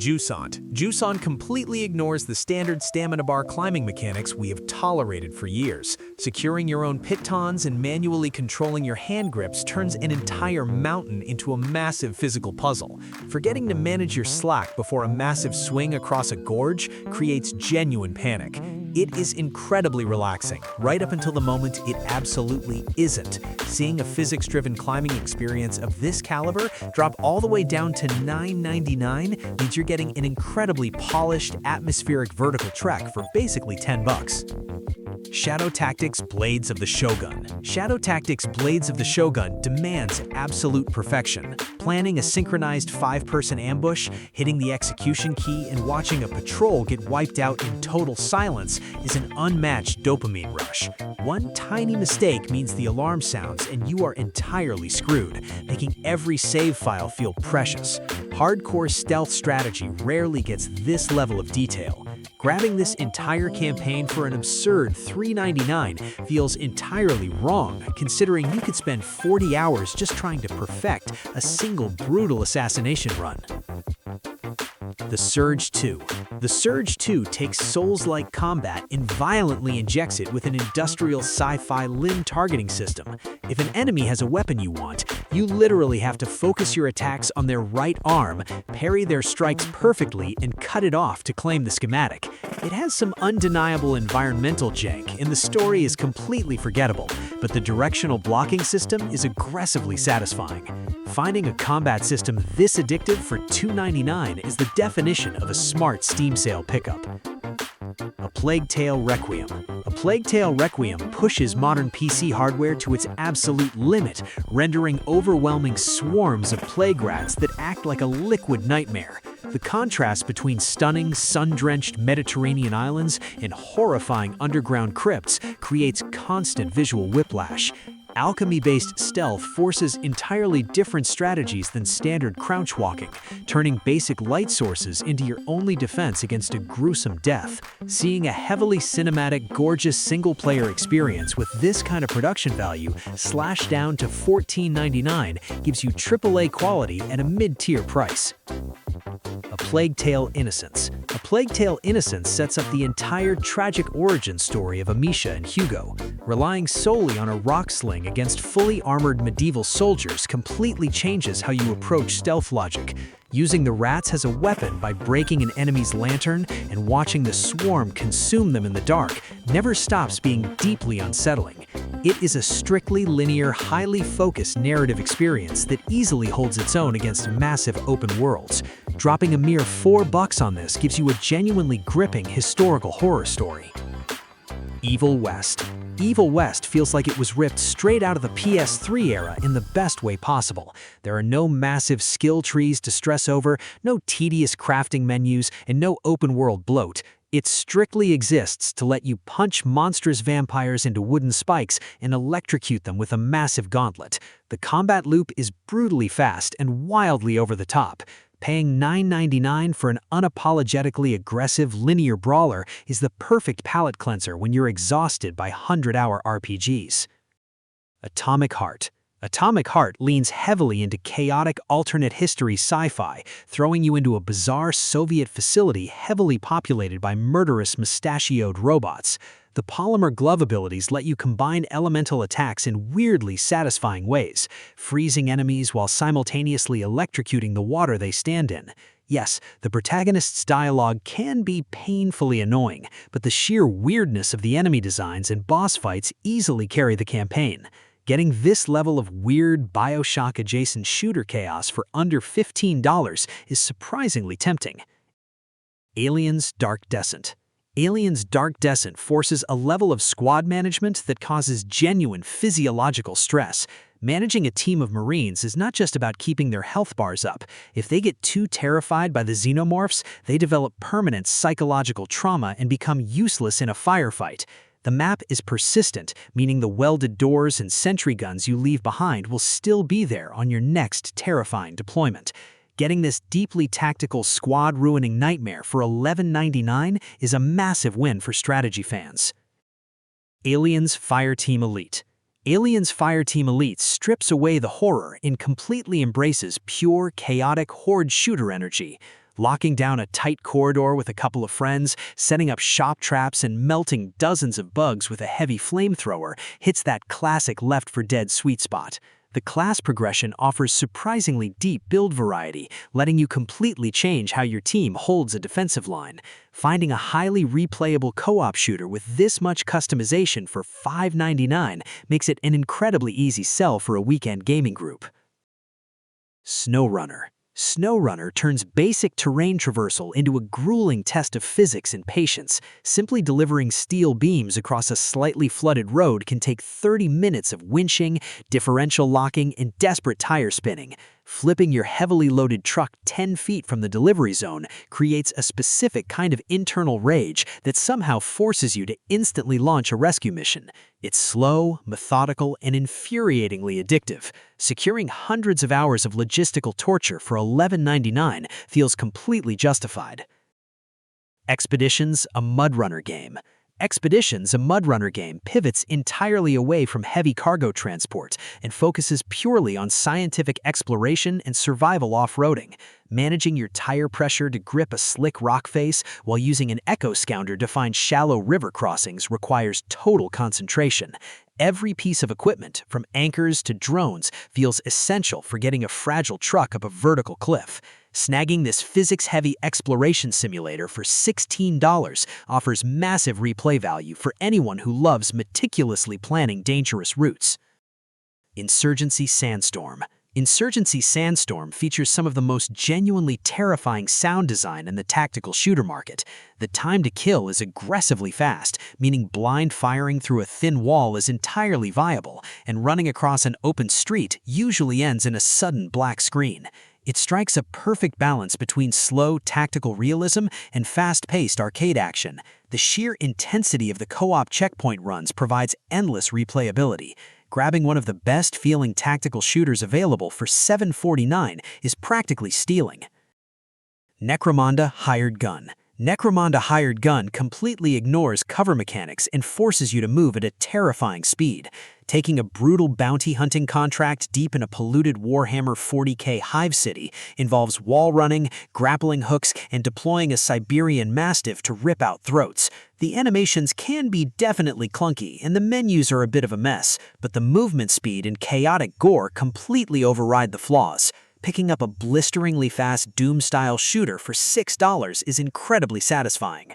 Jusant. Jusant completely ignores the standard stamina bar climbing mechanics we have tolerated for years. Securing your own pitons and manually controlling your hand grips turns an entire mountain into a massive physical puzzle. Forgetting to manage your slack before a massive swing across a gorge creates genuine panic. It is incredibly relaxing, right up until the moment it absolutely isn't. Seeing a physics-driven climbing experience of this caliber drop all the way down to $9.99 means you're getting an incredibly polished, atmospheric vertical trek for basically $10. Shadow Tactics Blades of the Shogun. Shadow Tactics Blades of the Shogun demands absolute perfection. Planning a synchronized 5-person ambush, hitting the execution key, and watching a patrol get wiped out in total silence is an unmatched dopamine rush. One tiny mistake means the alarm sounds and you are entirely screwed, making every save file feel precious. Hardcore stealth strategy rarely gets this level of detail. Grabbing this entire campaign for an absurd $3.99 feels entirely wrong, considering you could spend 40 hours just trying to perfect a single brutal assassination run. The Surge 2. The Surge 2 takes Souls-like combat and violently injects it with an industrial sci-fi limb targeting system. If an enemy has a weapon you want, you literally have to focus your attacks on their right arm, parry their strikes perfectly, and cut it off to claim the schematic. It has some undeniable environmental jank, and the story is completely forgettable, but the directional blocking system is aggressively satisfying. Finding a combat system this addictive for $2.99 is the definition of a smart Steam sale pickup. A Plague Tale Requiem. A Plague Tale Requiem pushes modern PC hardware to its absolute limit, rendering overwhelming swarms of plague rats that act like a liquid nightmare. The contrast between stunning, sun-drenched Mediterranean islands and horrifying underground crypts creates constant visual whiplash. Alchemy-based stealth forces entirely different strategies than standard crouch walking, turning basic light sources into your only defense against a gruesome death. Seeing a heavily cinematic, gorgeous single-player experience with this kind of production value slashed down to $14.99 gives you AAA quality at a mid-tier price. A Plague Tale Innocence. A Plague Tale Innocence sets up the entire tragic origin story of Amisha and Hugo. Relying solely on a rock sling against fully armored medieval soldiers completely changes how you approach stealth logic. Using the rats as a weapon by breaking an enemy's lantern and watching the swarm consume them in the dark never stops being deeply unsettling. It is a strictly linear, highly focused narrative experience that easily holds its own against massive open worlds. Dropping a mere $4 on this gives you a genuinely gripping historical horror story. Evil West. Evil West feels like it was ripped straight out of the PS3 era in the best way possible. There are no massive skill trees to stress over, no tedious crafting menus, and no open-world bloat. It strictly exists to let you punch monstrous vampires into wooden spikes and electrocute them with a massive gauntlet. The combat loop is brutally fast and wildly over the top. Paying $9.99 for an unapologetically aggressive linear brawler is the perfect palate cleanser when you're exhausted by 100-hour RPGs. Atomic Heart. Atomic Heart leans heavily into chaotic alternate history sci-fi, throwing you into a bizarre Soviet facility heavily populated by murderous mustachioed robots. The polymer glove abilities let you combine elemental attacks in weirdly satisfying ways, freezing enemies while simultaneously electrocuting the water they stand in. Yes, the protagonist's dialogue can be painfully annoying, but the sheer weirdness of the enemy designs and boss fights easily carry the campaign. Getting this level of weird BioShock-adjacent shooter chaos for under $15 is surprisingly tempting. Aliens Dark Descent. Aliens Dark Descent forces a level of squad management that causes genuine physiological stress. Managing a team of Marines is not just about keeping their health bars up. If they get too terrified by the xenomorphs, they develop permanent psychological trauma and become useless in a firefight. The map is persistent, meaning the welded doors and sentry guns you leave behind will still be there on your next terrifying deployment. Getting this deeply tactical squad-ruining nightmare for $11.99 is a massive win for strategy fans. Aliens Fireteam Elite. Aliens Fireteam Elite strips away the horror and completely embraces pure, chaotic horde shooter energy. Locking down a tight corridor with a couple of friends, setting up shock traps, and melting dozens of bugs with a heavy flamethrower hits that classic Left 4 Dead sweet spot. The class progression offers surprisingly deep build variety, letting you completely change how your team holds a defensive line. Finding a highly replayable co-op shooter with this much customization for $5.99 makes it an incredibly easy sell for a weekend gaming group. SnowRunner. SnowRunner turns basic terrain traversal into a grueling test of physics and patience. Simply delivering steel beams across a slightly flooded road can take 30 minutes of winching, differential locking, and desperate tire spinning. Flipping your heavily loaded truck 10 feet from the delivery zone creates a specific kind of internal rage that somehow forces you to instantly launch a rescue mission. It's slow, methodical, and infuriatingly addictive. Securing hundreds of hours of logistical torture for $11.99 feels completely justified. Expeditions, a MudRunner game. Expeditions, a MudRunner game, pivots entirely away from heavy cargo transport and focuses purely on scientific exploration and survival off-roading. Managing your tire pressure to grip a slick rock face while using an echo scouter to find shallow river crossings requires total concentration. Every piece of equipment, from anchors to drones, feels essential for getting a fragile truck up a vertical cliff. Snagging this physics-heavy exploration simulator for $16 offers massive replay value for anyone who loves meticulously planning dangerous routes. Insurgency Sandstorm. Insurgency Sandstorm features some of the most genuinely terrifying sound design in the tactical shooter market. The time to kill is aggressively fast, meaning blind firing through a thin wall is entirely viable, and running across an open street usually ends in a sudden black screen. It strikes a perfect balance between slow tactical realism and fast-paced arcade action. The sheer intensity of the co-op checkpoint runs provides endless replayability. Grabbing one of the best-feeling tactical shooters available for $7.49 is practically stealing. Necromunda Hired Gun. Necromunda Hired Gun completely ignores cover mechanics and forces you to move at a terrifying speed. Taking a brutal bounty hunting contract deep in a polluted Warhammer 40k hive city involves wall running, grappling hooks, and deploying a Siberian Mastiff to rip out throats. The animations can be definitely clunky, and the menus are a bit of a mess, but the movement speed and chaotic gore completely override the flaws. Picking up a blisteringly fast Doom-style shooter for $6 is incredibly satisfying.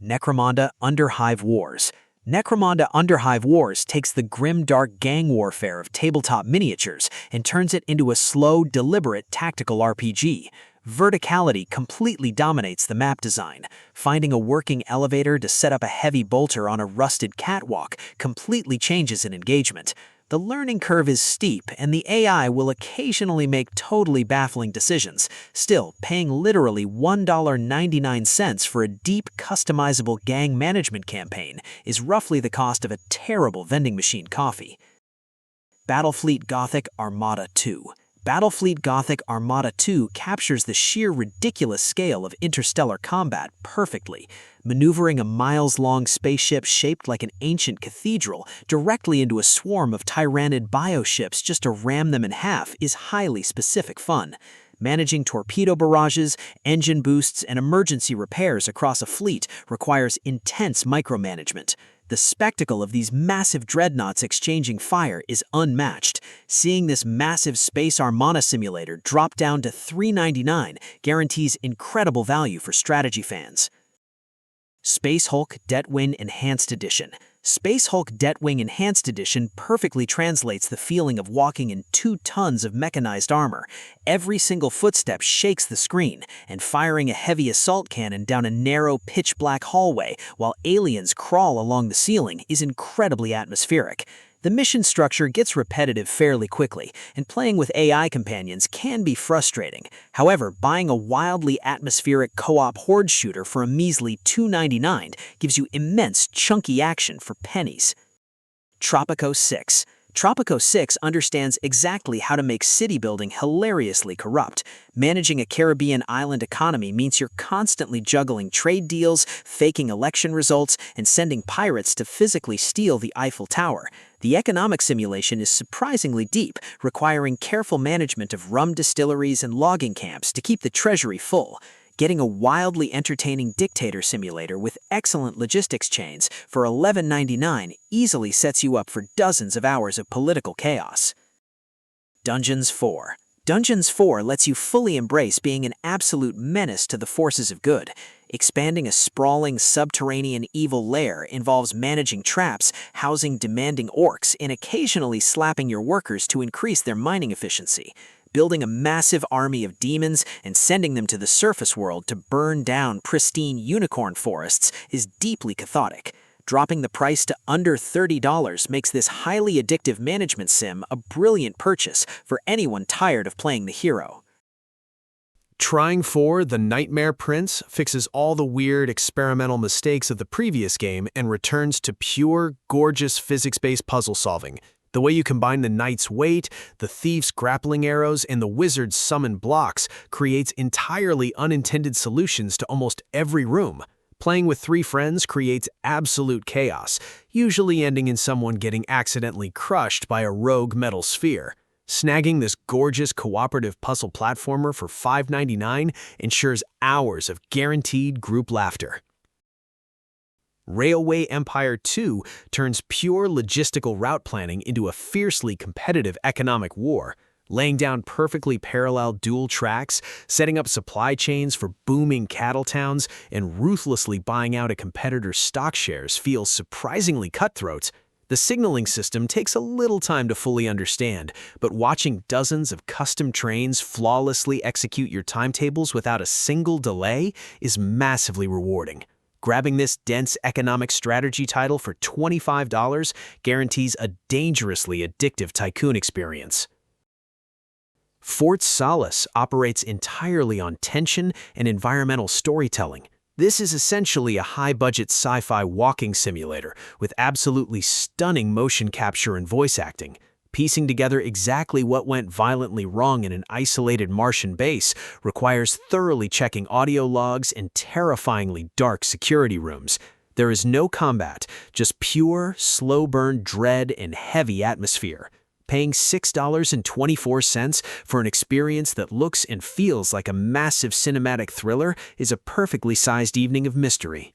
Necromunda Underhive Wars. Necromunda Underhive Wars takes the grim-dark gang warfare of tabletop miniatures and turns it into a slow, deliberate tactical RPG. Verticality completely dominates the map design. Finding a working elevator to set up a heavy bolter on a rusted catwalk completely changes an engagement. The learning curve is steep, and the AI will occasionally make totally baffling decisions. Still, paying literally $1.99 for a deep, customizable gang management campaign is roughly the cost of a terrible vending machine coffee. Battlefleet Gothic Armada 2. Battlefleet Gothic Armada 2 captures the sheer ridiculous scale of interstellar combat perfectly. Maneuvering a miles-long spaceship shaped like an ancient cathedral directly into a swarm of tyrannid bioships just to ram them in half is highly specific fun. Managing torpedo barrages, engine boosts, and emergency repairs across a fleet requires intense micromanagement. The spectacle of these massive dreadnoughts exchanging fire is unmatched. Seeing this massive space Armada simulator drop down to $3.99 guarantees incredible value for strategy fans. Space Hulk Deathwing Enhanced Edition. Space Hulk Deathwing Enhanced Edition perfectly translates the feeling of walking in 2 tons of mechanized armor. Every single footstep shakes the screen, and firing a heavy assault cannon down a narrow, pitch-black hallway while aliens crawl along the ceiling is incredibly atmospheric. The mission structure gets repetitive fairly quickly, and playing with AI companions can be frustrating. However, buying a wildly atmospheric co-op horde shooter for a measly $2.99 gives you immense, chunky action for pennies. Tropico 6. Tropico 6 understands exactly how to make city building hilariously corrupt. Managing a Caribbean island economy means you're constantly juggling trade deals, faking election results, and sending pirates to physically steal the Eiffel Tower. The economic simulation is surprisingly deep, requiring careful management of rum distilleries and logging camps to keep the treasury full. Getting a wildly entertaining dictator simulator with excellent logistics chains for $11.99 easily sets you up for dozens of hours of political chaos. Dungeons 4. Dungeons 4 lets you fully embrace being an absolute menace to the forces of good. Expanding a sprawling subterranean evil lair involves managing traps, housing demanding orcs, and occasionally slapping your workers to increase their mining efficiency. Building a massive army of demons and sending them to the surface world to burn down pristine unicorn forests is deeply cathartic. Dropping the price to under $30 makes this highly addictive management sim a brilliant purchase for anyone tired of playing the hero. Trine 4, the Nightmare Prince, fixes all the weird experimental mistakes of the previous game and returns to pure, gorgeous physics-based puzzle solving. The way you combine the knight's weight, the thief's grappling arrows, and the wizard's summoned blocks creates entirely unintended solutions to almost every room. Playing with 3 friends creates absolute chaos, usually ending in someone getting accidentally crushed by a rogue metal sphere. Snagging this gorgeous cooperative puzzle platformer for $5.99 ensures hours of guaranteed group laughter. Railway Empire 2 turns pure logistical route planning into a fiercely competitive economic war. Laying down perfectly parallel dual tracks, setting up supply chains for booming cattle towns, and ruthlessly buying out a competitor's stock shares feels surprisingly cutthroat. The signaling system takes a little time to fully understand, but watching dozens of custom trains flawlessly execute your timetables without a single delay is massively rewarding. Grabbing this dense economic strategy title for $25 guarantees a dangerously addictive tycoon experience. Fort Solis operates entirely on tension and environmental storytelling. This is essentially a high-budget sci-fi walking simulator with absolutely stunning motion capture and voice acting. Piecing together exactly what went violently wrong in an isolated Martian base requires thoroughly checking audio logs and terrifyingly dark security rooms. There is no combat, just pure, slow-burn dread and heavy atmosphere. Paying $6.24 for an experience that looks and feels like a massive cinematic thriller is a perfectly sized evening of mystery.